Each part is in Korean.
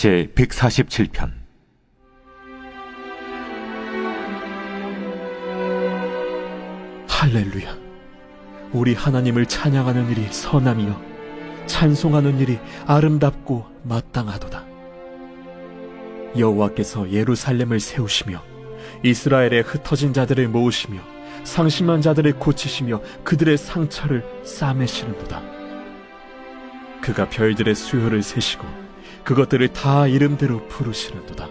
제 147편. 할렐루야. 우리 하나님을 찬양하는 일이 선함이요 찬송하는 일이 아름답고 마땅하도다. 여호와께서 예루살렘을 세우시며 이스라엘의 흩어진 자들을 모으시며 상심한 자들을 고치시며 그들의 상처를 싸매시는도다. 그가 별들의 수요를 세시고 그것들을 다 이름대로 부르시는도다.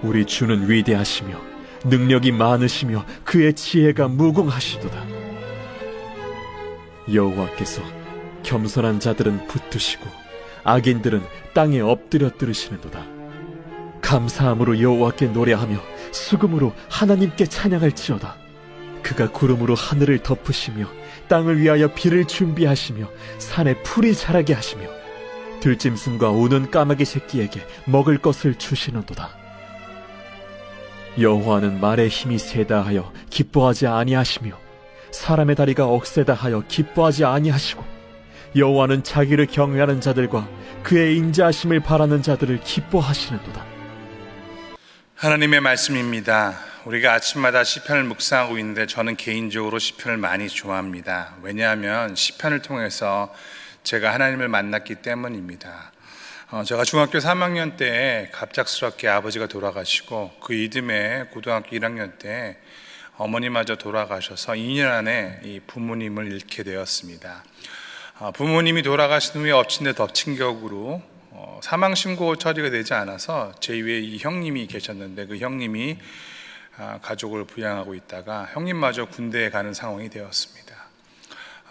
우리 주는 위대하시며 능력이 많으시며 그의 지혜가 무궁하시도다. 여호와께서 겸손한 자들은 붙드시고 악인들은 땅에 엎드려 들으시는도다. 감사함으로 여호와께 노래하며 수금으로 하나님께 찬양할지어다. 그가 구름으로 하늘을 덮으시며 땅을 위하여 비를 준비하시며 산에 풀이 자라게 하시며 들짐승과 우는 까마귀 새끼에게 먹을 것을 주시는도다. 여호와는 말의 힘이 세다 하여 기뻐하지 아니하시며 사람의 다리가 억세다 하여 기뻐하지 아니하시고 여호와는 자기를 경외하는 자들과 그의 인자하심을 바라는 자들을 기뻐하시는도다. 하나님의 말씀입니다. 우리가 아침마다 시편을 묵상하고 있는데 저는 개인적으로 시편을 많이 좋아합니다. 왜냐하면 시편을 통해서 제가 하나님을 만났기 때문입니다. 제가 중학교 3학년 때 갑작스럽게 아버지가 돌아가시고 그 이듬해 고등학교 1학년 때 어머니마저 돌아가셔서 2년 안에 이 부모님을 잃게 되었습니다. 부모님이 돌아가신 후에 엎친 데 덮친 격으로 사망신고 처리가 되지 않아서 제 위에 이 형님이 계셨는데 그 형님이 가족을 부양하고 있다가 형님마저 군대에 가는 상황이 되었습니다.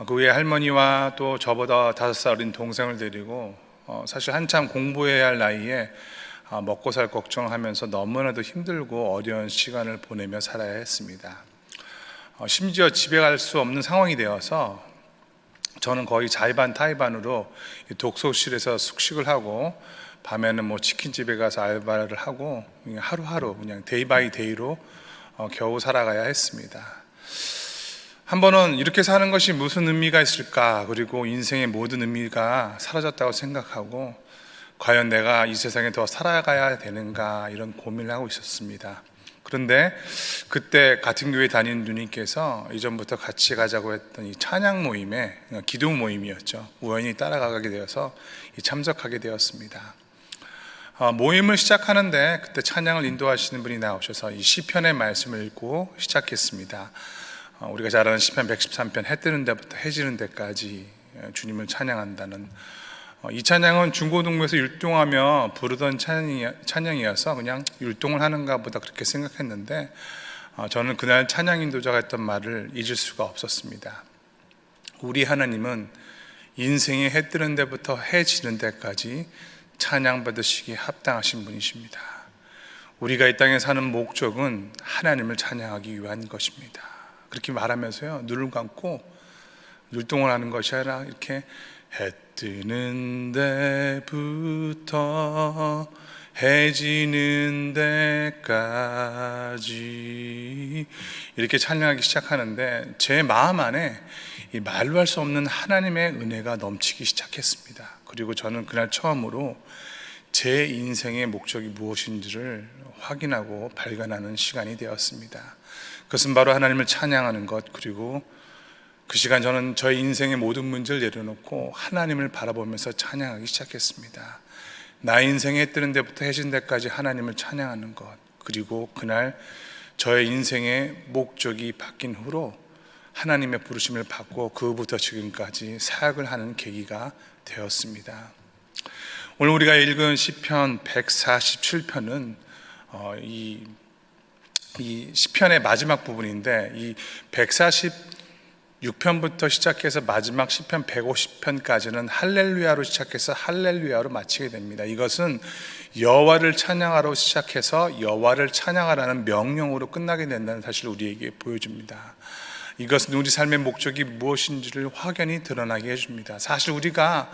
그 후에 할머니와 또 저보다 5살 어린 동생을 데리고 사실 한참 공부해야 할 나이에 먹고 살 걱정하면서 너무나도 힘들고 어려운 시간을 보내며 살아야 했습니다. 심지어 집에 갈 수 없는 상황이 되어서 저는 거의 자의반 타의반으로 독서실에서 숙식을 하고 밤에는 치킨집에 가서 알바를 하고 하루하루 그냥 데이 바이 데이로 겨우 살아가야 했습니다. 한 번은 이렇게 사는 것이 무슨 의미가 있을까, 그리고 인생의 모든 의미가 사라졌다고 생각하고 과연 내가 이 세상에 더 살아가야 되는가 이런 고민을 하고 있었습니다. 그런데 그때 같은 교회 다니는 누님께서 이전부터 같이 가자고 했던 이 찬양 모임에, 기도 모임이었죠, 우연히 따라가게 되어서 참석하게 되었습니다. 모임을 시작하는데 그때 찬양을 인도하시는 분이 나오셔서 이 시편의 말씀을 읽고 시작했습니다. 우리가 잘 아는 시편 113편 해 뜨는 데부터 해 지는 데까지 주님을 찬양한다는 이 찬양은 중고등부에서 율동하며 부르던 찬양이어서 그냥 율동을 하는가 보다 그렇게 생각했는데 저는 그날 찬양 인도자가 했던 말을 잊을 수가 없었습니다. 우리 하나님은 인생의 해 뜨는 데부터 해 지는 데까지 찬양받으시기에 합당하신 분이십니다. 우리가 이 땅에 사는 목적은 하나님을 찬양하기 위한 것입니다. 그렇게 말하면서요, 눈을 감고 율동을 하는 것이 아니라 이렇게 해 뜨는 데부터 해 지는 데까지 이렇게 찬양하기 시작하는데 제 마음 안에 이 말로 할 수 없는 하나님의 은혜가 넘치기 시작했습니다. 그리고 저는 그날 처음으로 제 인생의 목적이 무엇인지를 확인하고 발견하는 시간이 되었습니다. 그것은 바로 하나님을 찬양하는 것, 그리고 그 시간 저는 저의 인생의 모든 문제를 내려놓고 하나님을 바라보면서 찬양하기 시작했습니다. 나의 인생에 해 뜨는 데부터 해진 데까지 하나님을 찬양하는 것, 그리고 그날 저의 인생의 목적이 바뀐 후로 하나님의 부르심을 받고 그부터 지금까지 사역을 하는 계기가 되었습니다. 오늘 우리가 읽은 시편 147편은 이 시편의 마지막 부분인데 이 146편부터 시작해서 마지막 시편 150편까지는 할렐루야로 시작해서 할렐루야로 마치게 됩니다. 이것은 여호와를 찬양하러 시작해서 여호와를 찬양하라는 명령으로 끝나게 된다는 사실을 우리에게 보여줍니다. 이것은 우리 삶의 목적이 무엇인지를 확연히 드러나게 해줍니다. 사실 우리가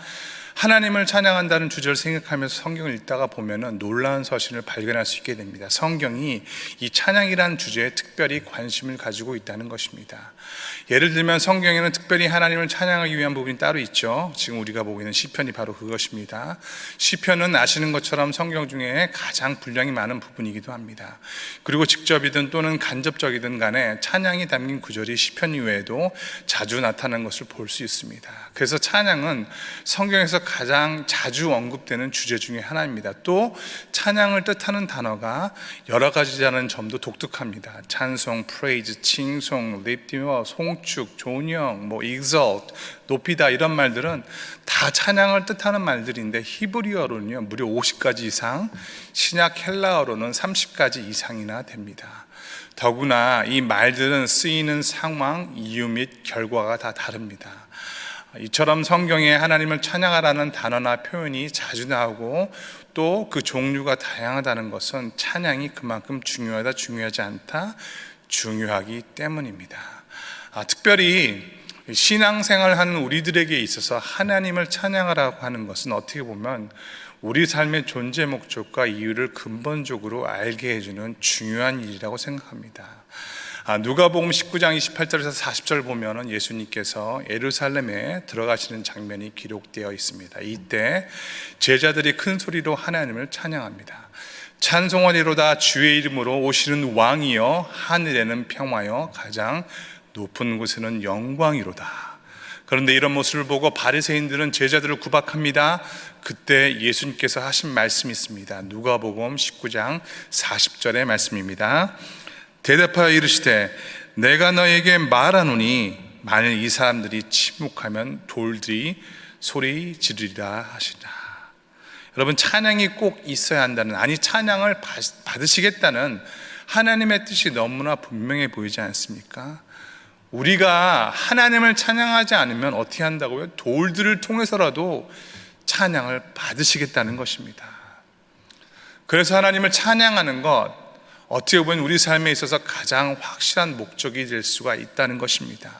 하나님을 찬양한다는 주제를 생각하면서 성경을 읽다가 보면은 놀라운 서신을 발견할 수 있게 됩니다. 성경이 이 찬양이라는 주제에 특별히 관심을 가지고 있다는 것입니다. 예를 들면 성경에는 특별히 하나님을 찬양하기 위한 부분이 따로 있죠. 지금 우리가 보고 있는 시편이 바로 그것입니다. 시편은 아시는 것처럼 성경 중에 가장 분량이 많은 부분이기도 합니다. 그리고 직접이든 또는 간접적이든 간에 찬양이 담긴 구절이 시편 이외에도 자주 나타나는 것을 볼 수 있습니다. 그래서 찬양은 성경에서 가장 자주 언급되는 주제 중에 하나입니다. 또 찬양을 뜻하는 단어가 여러 가지라는 점도 독특합니다. 찬송, praise, 칭송, lifting up, 송축, 존영, exalt, 높이다 이런 말들은 다 찬양을 뜻하는 말들인데 히브리어로는요 무려 50가지 이상, 신약 헬라어로는 30가지 이상이나 됩니다. 더구나 이 말들은 쓰이는 상황, 이유 및 결과가 다 다릅니다. 이처럼 성경에 하나님을 찬양하라는 단어나 표현이 자주 나오고 또 그 종류가 다양하다는 것은 찬양이 그만큼 중요하다, 중요하지 않다, 중요하기 때문입니다. 특별히 신앙생활을 하는 우리들에게 있어서 하나님을 찬양하라고 하는 것은 어떻게 보면 우리 삶의 존재 목적과 이유를 근본적으로 알게 해주는 중요한 일이라고 생각합니다. 누가복음 19장 28절에서 40절 보면은 예수님께서 예루살렘에 들어가시는 장면이 기록되어 있습니다. 이때 제자들이 큰 소리로 하나님을 찬양합니다. 찬송하리로다 주의 이름으로 오시는 왕이여, 하늘에는 평화여, 가장 높은 곳에는 영광이로다. 그런데 이런 모습을 보고 바리새인들은 제자들을 구박합니다. 그때 예수님께서 하신 말씀이 있습니다. 누가복음 19장 40절의 말씀입니다. 대답하여 이르시되 내가 너에게 말하노니 만일 이 사람들이 침묵하면 돌들이 소리 지르리라 하시라. 여러분, 찬양이 꼭 있어야 한다는, 아니 찬양을 받으시겠다는 하나님의 뜻이 너무나 분명해 보이지 않습니까? 우리가 하나님을 찬양하지 않으면 어떻게 한다고요? 돌들을 통해서라도 찬양을 받으시겠다는 것입니다. 그래서 하나님을 찬양하는 것, 어떻게 보면 우리 삶에 있어서 가장 확실한 목적이 될 수가 있다는 것입니다.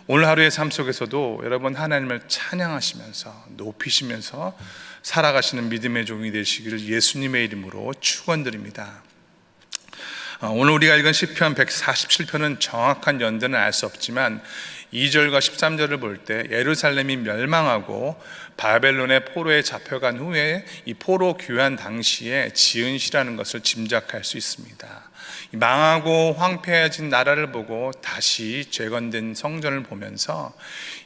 오늘 하루의 삶 속에서도 여러분 하나님을 찬양하시면서 높이시면서 살아가시는 믿음의 종이 되시기를 예수님의 이름으로 축원드립니다. 오늘 우리가 읽은 시편 147편은 정확한 연대는 알 수 없지만 2절과 13절을 볼 때 예루살렘이 멸망하고 바벨론의 포로에 잡혀간 후에 이 포로 귀환 당시에 지은 시라는 것을 짐작할 수 있습니다. 망하고 황폐해진 나라를 보고 다시 재건된 성전을 보면서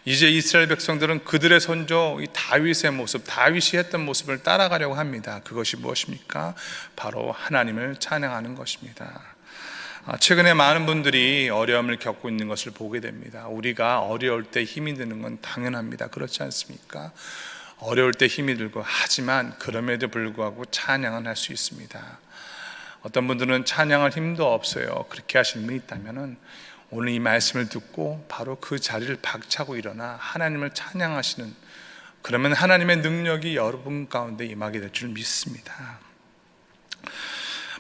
이제 이스라엘 백성들은 그들의 선조 다윗의 모습, 다윗이 했던 모습을 따라가려고 합니다. 그것이 무엇입니까? 바로 하나님을 찬양하는 것입니다. 최근에 많은 분들이 어려움을 겪고 있는 것을 보게 됩니다. 우리가 어려울 때 힘이 드는 건 당연합니다. 그렇지 않습니까? 어려울 때 힘이 들고, 하지만 그럼에도 불구하고 찬양은 할 수 있습니다. 어떤 분들은 찬양할 힘도 없어요. 그렇게 하시는 분이 있다면 오늘 이 말씀을 듣고 바로 그 자리를 박차고 일어나 하나님을 찬양하시는, 그러면 하나님의 능력이 여러분 가운데 임하게 될 줄 믿습니다.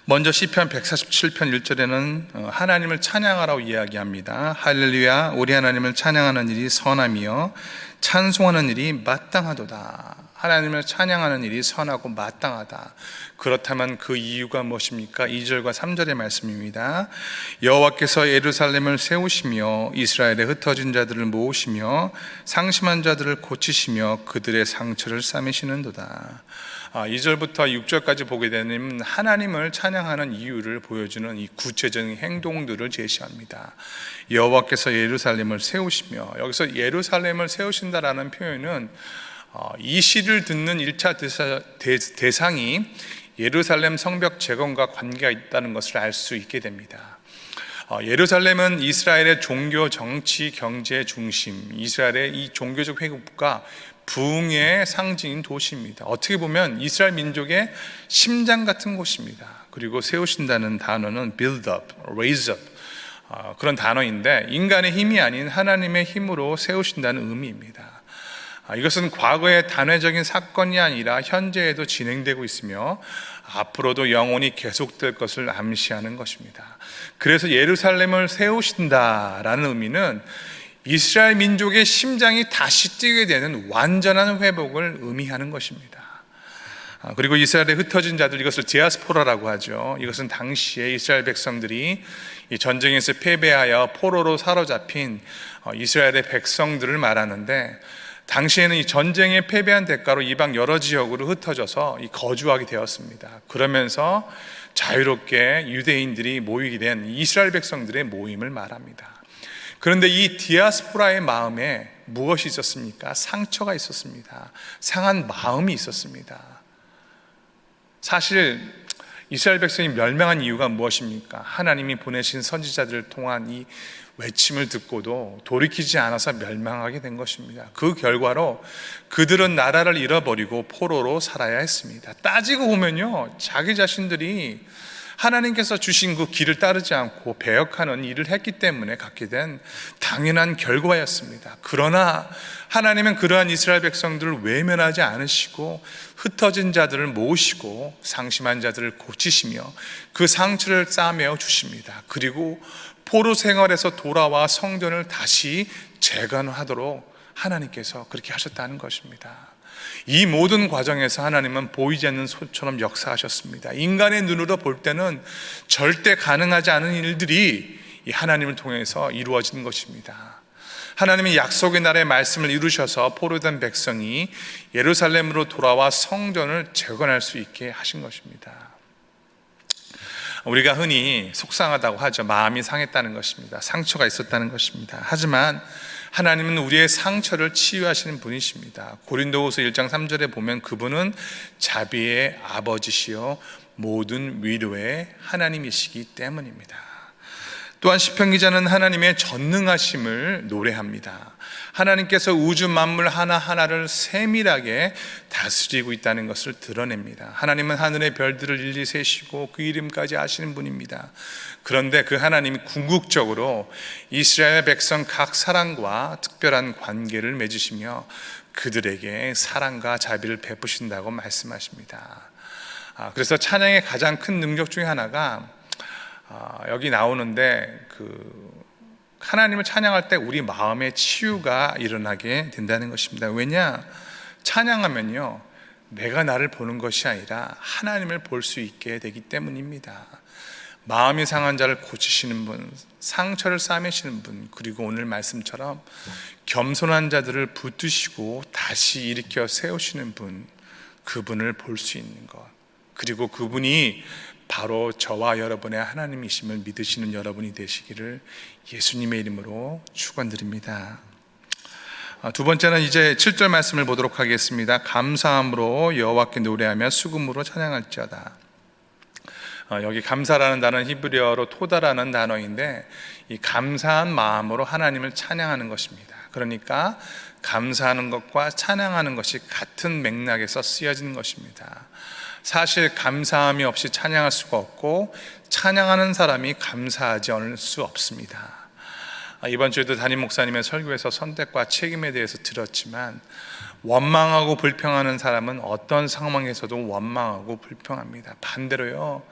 먼저 시편 147편 1절에는 하나님을 찬양하라고 이야기합니다. 할렐루야, 우리 하나님을 찬양하는 일이 선함이요 찬송하는 일이 마땅하도다. 하나님을 찬양하는 일이 선하고 마땅하다. 그렇다면 그 이유가 무엇입니까? 2절과 3절의 말씀입니다. 여호와께서 예루살렘을 세우시며 이스라엘의 흩어진 자들을 모으시며 상심한 자들을 고치시며 그들의 상처를 싸매시는도다. 2절부터 6절까지 보게 되면 하나님을 찬양하는 이유를 보여주는 이 구체적인 행동들을 제시합니다. 여호와께서 예루살렘을 세우시며, 여기서 예루살렘을 세우신다라는 표현은 이 시를 듣는 1차 대상이 예루살렘 성벽 재건과 관계가 있다는 것을 알 수 있게 됩니다. 예루살렘은 이스라엘의 종교, 정치, 경제 중심, 이스라엘의 이 종교적 회복과 부흥의 상징인 도시입니다. 어떻게 보면 이스라엘 민족의 심장 같은 곳입니다. 그리고 세우신다는 단어는 build up, raise up, 그런 단어인데 인간의 힘이 아닌 하나님의 힘으로 세우신다는 의미입니다. 이것은 과거의 단회적인 사건이 아니라 현재에도 진행되고 있으며 앞으로도 영원히 계속될 것을 암시하는 것입니다. 그래서 예루살렘을 세우신다라는 의미는 이스라엘 민족의 심장이 다시 뛰게 되는 완전한 회복을 의미하는 것입니다. 그리고 이스라엘에 흩어진 자들, 이것을 디아스포라라고 하죠. 이것은 당시에 이스라엘 백성들이 이 전쟁에서 패배하여 포로로 사로잡힌 이스라엘의 백성들을 말하는데, 당시에는 이 전쟁에 패배한 대가로 이방 여러 지역으로 흩어져서 거주하게 되었습니다. 그러면서 자유롭게 유대인들이 모이게 된 이스라엘 백성들의 모임을 말합니다. 그런데 이 디아스포라의 마음에 무엇이 있었습니까? 상처가 있었습니다. 상한 마음이 있었습니다. 사실 이스라엘 백성이 멸망한 이유가 무엇입니까? 하나님이 보내신 선지자들을 통한 이 외침을 듣고도 돌이키지 않아서 멸망하게 된 것입니다. 그 결과로 그들은 나라를 잃어버리고 포로로 살아야 했습니다. 따지고 보면요, 자기 자신들이 하나님께서 주신 그 길을 따르지 않고 배역하는 일을 했기 때문에 갖게 된 당연한 결과였습니다. 그러나 하나님은 그러한 이스라엘 백성들을 외면하지 않으시고 흩어진 자들을 모으시고 상심한 자들을 고치시며 그 상처를 싸매어 주십니다. 그리고 포로 생활에서 돌아와 성전을 다시 재건하도록 하나님께서 그렇게 하셨다는 것입니다. 이 모든 과정에서 하나님은 보이지 않는 손처럼 역사하셨습니다. 인간의 눈으로 볼 때는 절대 가능하지 않은 일들이 이 하나님을 통해서 이루어지는 것입니다. 하나님이 약속의 날에 말씀을 이루셔서 포로된 백성이 예루살렘으로 돌아와 성전을 재건할 수 있게 하신 것입니다. 우리가 흔히 속상하다고 하죠. 마음이 상했다는 것입니다. 상처가 있었다는 것입니다. 하지만 하나님은 우리의 상처를 치유하시는 분이십니다. 고린도후서 1장 3절에 보면 그분은 자비의 아버지시요 모든 위로의 하나님이시기 때문입니다. 또한 시편 기자는 하나님의 전능하심을 노래합니다. 하나님께서 우주 만물 하나하나를 세밀하게 다스리고 있다는 것을 드러냅니다. 하나님은 하늘의 별들을 일일이 세시고 그 이름까지 아시는 분입니다. 그런데 그 하나님이 궁극적으로 이스라엘 백성 각 사람과 특별한 관계를 맺으시며 그들에게 사랑과 자비를 베푸신다고 말씀하십니다. 그래서 찬양의 가장 큰 능력 중에 하나가 여기 나오는데 하나님을 찬양할 때 우리 마음의 치유가 일어나게 된다는 것입니다. 왜냐? 찬양하면요, 내가 나를 보는 것이 아니라 하나님을 볼 수 있게 되기 때문입니다. 마음이 상한 자를 고치시는 분, 상처를 싸매시는 분, 그리고 오늘 말씀처럼 겸손한 자들을 붙드시고 다시 일으켜 세우시는 분, 그분을 볼 수 있는 것, 그리고 그분이 바로 저와 여러분의 하나님이심을 믿으시는 여러분이 되시기를 예수님의 이름으로 축원드립니다. 두 번째는 이제 7절 말씀을 보도록 하겠습니다. 감사함으로 여호와께 노래하며 수금으로 찬양할지어다. 여기 감사라는 단어는 히브리어로 토다라는 단어인데, 이 감사한 마음으로 하나님을 찬양하는 것입니다. 그러니까 감사하는 것과 찬양하는 것이 같은 맥락에서 쓰여지는 것입니다. 사실 감사함이 없이 찬양할 수가 없고 찬양하는 사람이 감사하지 않을 수 없습니다. 이번 주에도 담임 목사님의 설교에서 선택과 책임에 대해서 들었지만, 원망하고 불평하는 사람은 어떤 상황에서도 원망하고 불평합니다. 반대로요,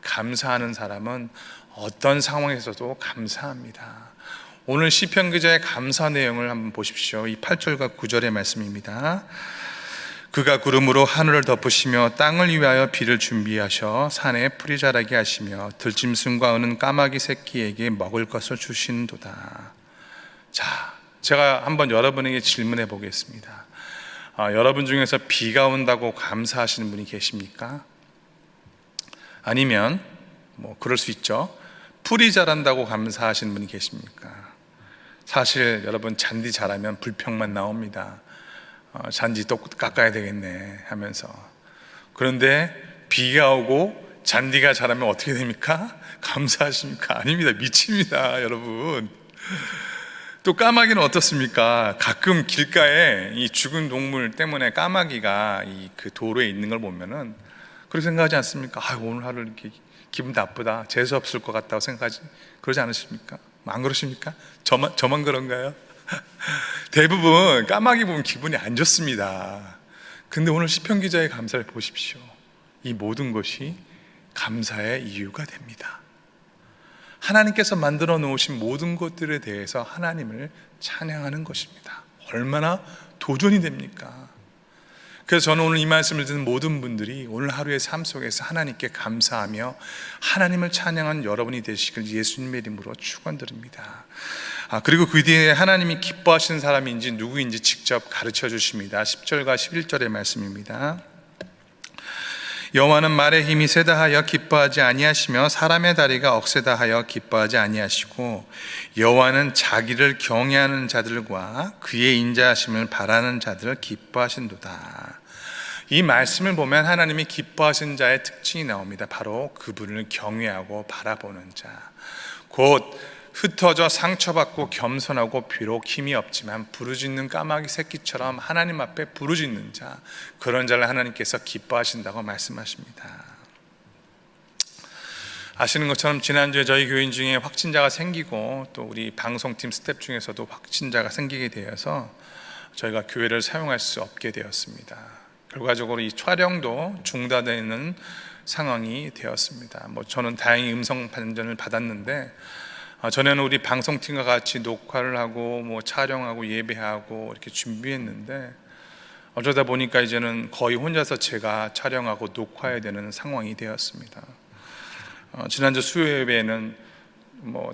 감사하는 사람은 어떤 상황에서도 감사합니다. 오늘 시편 기자의 감사 내용을 한번 보십시오. 이 8절과 9절의 말씀입니다. 그가 구름으로 하늘을 덮으시며 땅을 위하여 비를 준비하셔 산에 풀이 자라게 하시며 들짐승과 어는 까마귀 새끼에게 먹을 것을 주시는도다. 자, 제가 한번 여러분에게 질문해 보겠습니다. 여러분 중에서 비가 온다고 감사하시는 분이 계십니까? 아니면 그럴 수 있죠. 풀이 자란다고 감사하시는 분이 계십니까? 사실 여러분, 잔디 자라면 불평만 나옵니다. 잔디 또 깎아야 되겠네 하면서. 그런데 비가 오고 잔디가 자라면 어떻게 됩니까? 감사하십니까? 아닙니다. 미칩니다, 여러분. 또 까마귀는 어떻습니까? 가끔 길가에 이 죽은 동물 때문에 까마귀가 그 도로에 있는 걸 보면은 그렇게 생각하지 않습니까? 오늘 하루 이렇게 기분 나쁘다, 재수 없을 것 같다고 생각하지, 그러지 않으십니까? 안 그러십니까? 저만 그런가요? 대부분 까마귀 보면 기분이 안 좋습니다. 근데 오늘 시편 기자의 감사를 보십시오. 이 모든 것이 감사의 이유가 됩니다. 하나님께서 만들어 놓으신 모든 것들에 대해서 하나님을 찬양하는 것입니다. 얼마나 도전이 됩니까? 그래서 저는 오늘 이 말씀을 듣는 모든 분들이 오늘 하루의 삶 속에서 하나님께 감사하며 하나님을 찬양하는 여러분이 되시길 예수님의 이름으로 축원드립니다. 그리고 그 뒤에 하나님이 기뻐하시는 사람인지 누구인지 직접 가르쳐 주십니다. 10절과 11절의 말씀입니다. 여호와는 말의 힘이 세다 하여 기뻐하지 아니하시며 사람의 다리가 억세다 하여 기뻐하지 아니하시고 여호와는 자기를 경외하는 자들과 그의 인자하심을 바라는 자들을 기뻐하신도다. 이 말씀을 보면 하나님이 기뻐하신 자의 특징이 나옵니다. 바로 그분을 경외하고 바라보는 자, 곧 흩어져 상처받고 겸손하고 비록 힘이 없지만 부르짖는 까마귀 새끼처럼 하나님 앞에 부르짖는 자, 그런 자를 하나님께서 기뻐하신다고 말씀하십니다. 아시는 것처럼 지난주에 저희 교인 중에 확진자가 생기고 또 우리 방송팀 스태프 중에서도 확진자가 생기게 되어서 저희가 교회를 사용할 수 없게 되었습니다. 결과적으로 이 촬영도 중단되는 상황이 되었습니다. 저는 다행히 음성 판정을 받았는데 전에는 우리 방송팀과 같이 녹화를 하고 촬영하고 예배하고 이렇게 준비했는데 어쩌다 보니까 이제는 거의 혼자서 제가 촬영하고 녹화해야 되는 상황이 되었습니다. 지난주 수요 예배에는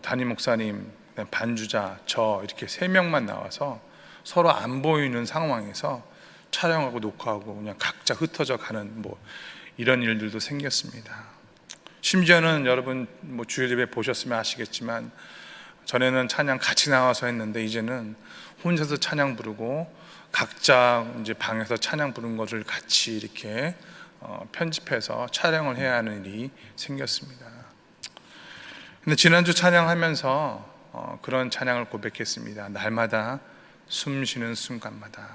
담임 목사님, 반주자, 저 이렇게 3명만 나와서 서로 안 보이는 상황에서 촬영하고 녹화하고 그냥 각자 흩어져 가는 이런 일들도 생겼습니다. 심지어는 여러분 주일 예배 보셨으면 아시겠지만 전에는 찬양 같이 나와서 했는데 이제는 혼자서 찬양 부르고 각자 이제 방에서 찬양 부르는 것을 같이 이렇게 편집해서 촬영을 해야 하는 일이 생겼습니다. 근데 지난주 찬양하면서 그런 찬양을 고백했습니다. 날마다 숨 쉬는 순간마다.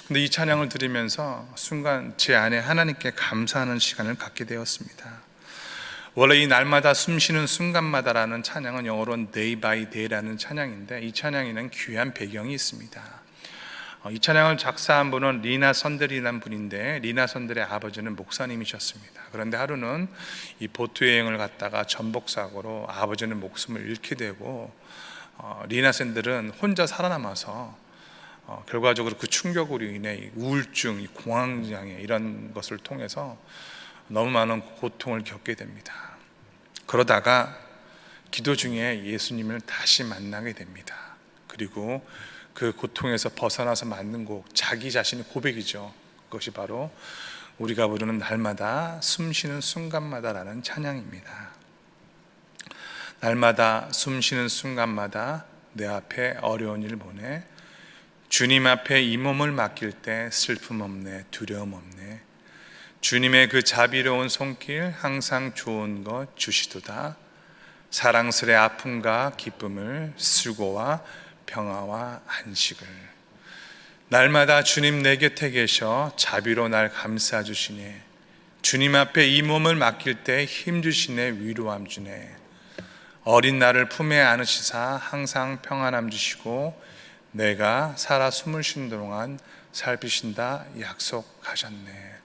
근데 이 찬양을 들으면서 순간 제 안에 하나님께 감사하는 시간을 갖게 되었습니다. 원래 이 날마다 숨쉬는 순간마다라는 찬양은 영어로는 day by day라는 찬양인데 이 찬양에는 귀한 배경이 있습니다. 이 찬양을 작사한 분은 리나 선들이라는 분인데 리나 선들의 아버지는 목사님이셨습니다. 그런데 하루는 이 보트 여행을 갔다가 전복사고로 아버지는 목숨을 잃게 되고 리나 선들은 혼자 살아남아서 결과적으로 그 충격으로 인해 우울증, 공황장애 이런 것을 통해서 너무 많은 고통을 겪게 됩니다. 그러다가 기도 중에 예수님을 다시 만나게 됩니다. 그리고 그 고통에서 벗어나서 만든 곡, 자기 자신의 고백이죠. 그것이 바로 우리가 부르는 날마다 숨쉬는 순간마다라는 찬양입니다. 날마다 숨쉬는 순간마다 내 앞에 어려운 일을 보내 주님 앞에 이 몸을 맡길 때 슬픔 없네, 두려움 없네. 주님의 그 자비로운 손길 항상 좋은 것 주시도다. 사랑스레 아픔과 기쁨을 수고와 평화와 안식을. 날마다 주님 내 곁에 계셔 자비로 날 감싸 주시네. 주님 앞에 이 몸을 맡길 때 힘 주시네, 위로함 주네. 어린 나를 품에 안으시사 항상 평안함 주시고 내가 살아 숨을 쉬는 동안 살피신다 약속하셨네.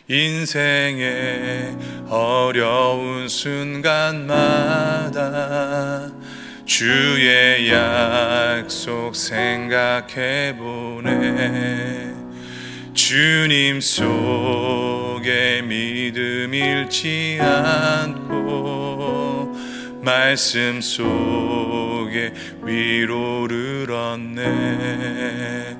인생의 어려운 순간마다 주의 약속 생각해보네. 주님 속에 믿음 잃지 않고 말씀 속에 위로를 얻네.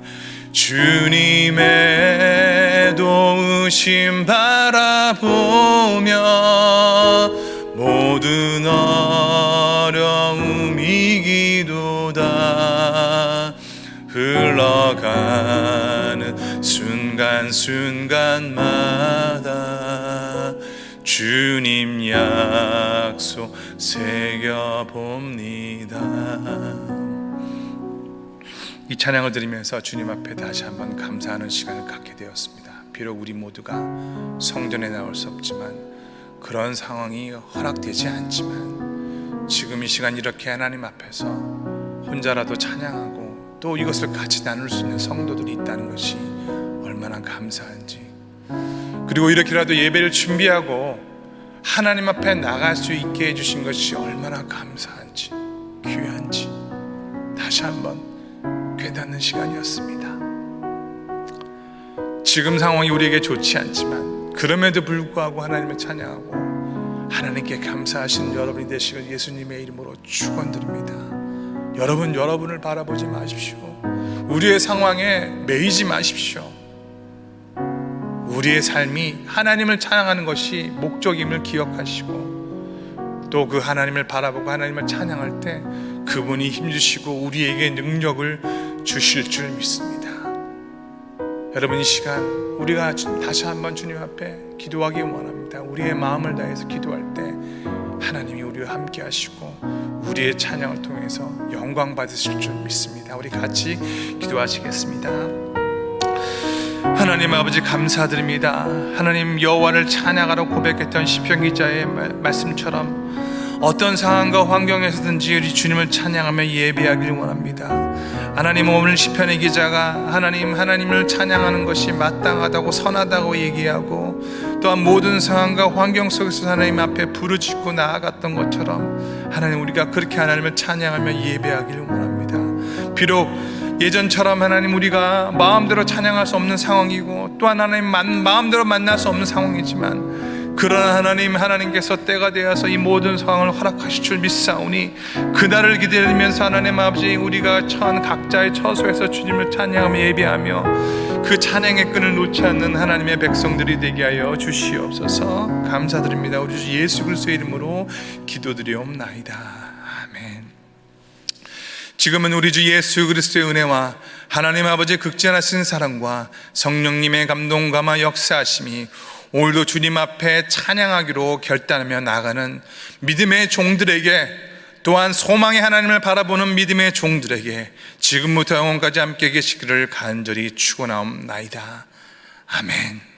주님의 도우심 바라보며 모든 어려움 이기도다. 흘러가는 순간순간마다 주님 약속 새겨봅니다. 이 찬양을 들으면서 주님 앞에 다시 한번 감사하는 시간을 갖게 되었습니다. 비록 우리 모두가 성전에 나올 수 없지만 그런 상황이 허락되지 않지만 지금 이 시간 이렇게 하나님 앞에서 혼자라도 찬양하고 또 이것을 같이 나눌 수 있는 성도들이 있다는 것이 얼마나 감사한지. 그리고 이렇게라도 예배를 준비하고 하나님 앞에 나갈 수 있게 해주신 것이 얼마나 감사한지, 귀한지 다시 한번 깨닫는 시간이었습니다. 지금 상황이 우리에게 좋지 않지만 그럼에도 불구하고 하나님을 찬양하고 하나님께 감사하신 여러분이 되시길 예수님의 이름으로 축원드립니다. 여러분을 바라보지 마십시오. 우리의 상황에 매이지 마십시오. 우리의 삶이 하나님을 찬양하는 것이 목적임을 기억하시고 또 그 하나님을 바라보고 하나님을 찬양할 때 그분이 힘주시고 우리에게 능력을 주실 줄 믿습니다. 여러분, 이 시간 우리가 다시 한번 주님 앞에 기도하기 원합니다. 우리의 마음을 다해서 기도할 때 하나님이 우리와 함께 하시고 우리의 찬양을 통해서 영광 받으실 줄 믿습니다. 우리 같이 기도하시겠습니다. 하나님 아버지, 감사드립니다. 하나님, 여호와를 찬양하러 고백했던 시편 기자의 말씀처럼 어떤 상황과 환경에서든지 우리 주님을 찬양하며 예배하기를 원합니다. 하나님, 오늘 시편의 기자가 하나님을 찬양하는 것이 마땅하다고 선하다고 얘기하고 또한 모든 상황과 환경 속에서 하나님 앞에 부르짖고 나아갔던 것처럼 하나님, 우리가 그렇게 하나님을 찬양하며 예배하기를 원합니다. 비록 예전처럼 하나님 우리가 마음대로 찬양할 수 없는 상황이고 또 하나님 마음대로 만날 수 없는 상황이지만 그러나 하나님께서 때가 되어서 이 모든 상황을 허락하실 줄 믿사오니 그날을 기다리면서 하나님 아버지, 우리가 처한 각자의 처소에서 주님을 찬양하며 예배하며 그 찬양의 끈을 놓지 않는 하나님의 백성들이 되게 하여 주시옵소서. 감사드립니다. 우리 주 예수 그리스도의 이름으로 기도드리옵나이다. 아멘. 지금은 우리 주 예수 그리스도의 은혜와 하나님 아버지의 극진하신 사랑과 성령님의 감동감화 역사하심이 오늘도 주님 앞에 찬양하기로 결단하며 나가는 믿음의 종들에게, 또한 소망의 하나님을 바라보는 믿음의 종들에게 지금부터 영원까지 함께 계시기를 간절히 축원하옵나이다. 아멘.